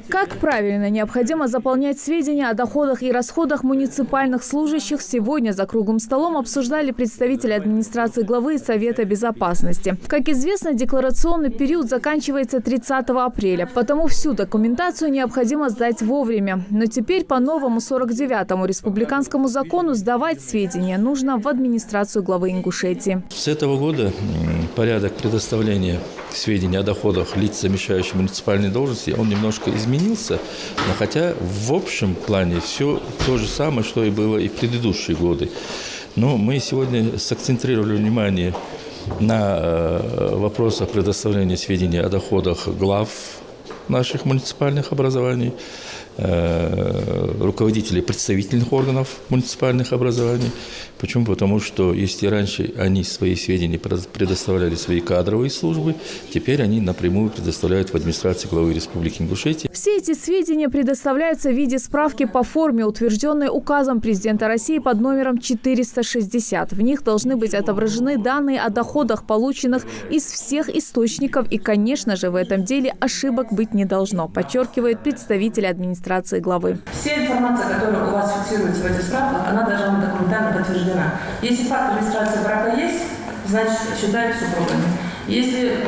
Как правильно необходимо заполнять сведения о доходах и расходах муниципальных служащих, сегодня за круглым столом обсуждали представители администрации главы и Совета безопасности. Как известно, декларационный период заканчивается 30 апреля, потому всю документацию необходимо сдать вовремя. Но теперь по новому 49-му республиканскому закону сдавать сведения нужно в администрацию главы Ингушетии. С этого года порядок предоставления сведений о доходах лиц, замещающих муниципальные должности, он немножко изменился, но хотя в общем плане все то же самое, что и было и в предыдущие годы. Но мы сегодня сакцентрировали внимание на вопросах предоставления сведений о доходах глав наших муниципальных образований, руководителей представительных органов муниципальных образований. Почему? Потому что если раньше они свои сведения предоставляли свои кадровые службы, теперь они напрямую предоставляют в администрации главы Республики Ингушетия. Все эти сведения предоставляются в виде справки по форме, утвержденной указом президента России под номером 460. В них должны быть отображены данные о доходах, полученных из всех источников. И, конечно же, в этом деле ошибок быть не должно, подчеркивает представитель администрации главы. Вся информация, которая у вас фиксируется в этих справках, она должна быть документально подтверждена. Если факт регистрации брака есть, значит считается супругами. Если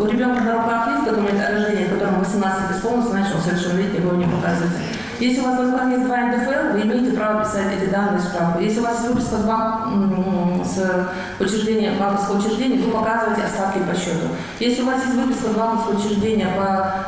у ребенка на руках есть документ о рождении, которому 18 исполнилось, значит он совершеннолетний, вы его не показываете. Если у вас на руках есть 2 НДФЛ, вы имеете право писать эти данные в справку. Если у вас есть выписка с банковского учреждения, вы показываете остатки по счету. Если у вас есть выписка с банковского учреждения,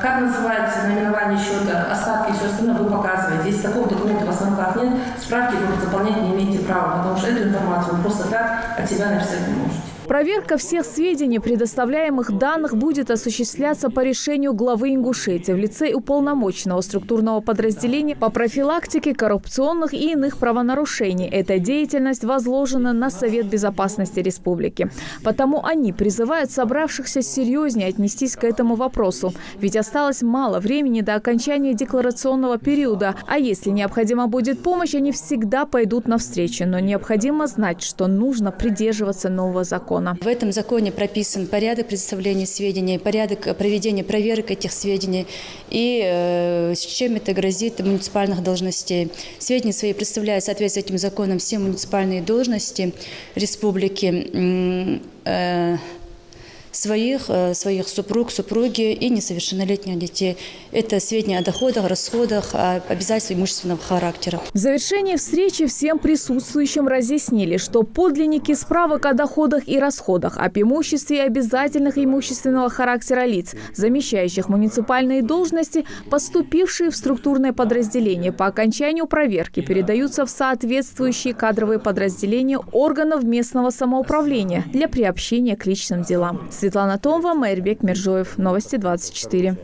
как называется наименование счета, остатки и все остальное, вы показываете. Если такого документа у вас на руках нет, справки вы заполнять не имеете права, потому что эту информацию вы просто так от себя написать не можете. Проверка всех сведений, предоставляемых данных, будет осуществляться по решению главы Ингушетии в лице уполномоченного структурного подразделения по профилактике коррупционных и иных правонарушений. Эта деятельность возложена на Совет безопасности республики. Потому они призывают собравшихся серьезнее отнестись к этому вопросу. Ведь осталось мало времени до окончания декларационного периода. А если необходима будет помощь, они всегда пойдут навстречу. Но необходимо знать, что нужно придерживаться нового закона. В этом законе прописан порядок предоставления сведений, порядок проведения проверок этих сведений и с чем это грозит муниципальных должностей. Сведения свои представляют в соответствии с этим законом все муниципальные должности республики, своих супруг, супруги и несовершеннолетних детей. Это сведения о доходах, расходах, о обязательствах имущественного характера. В завершении встречи всем присутствующим разъяснили, что подлинники справок о доходах и расходах, об имуществе и обязательных имущественного характера лиц, замещающих муниципальные должности, поступившие в структурное подразделение по окончанию проверки, передаются в соответствующие кадровые подразделения органов местного самоуправления для приобщения к личным делам. Светлана Томова, Майрбек Мержоев. Новости 24.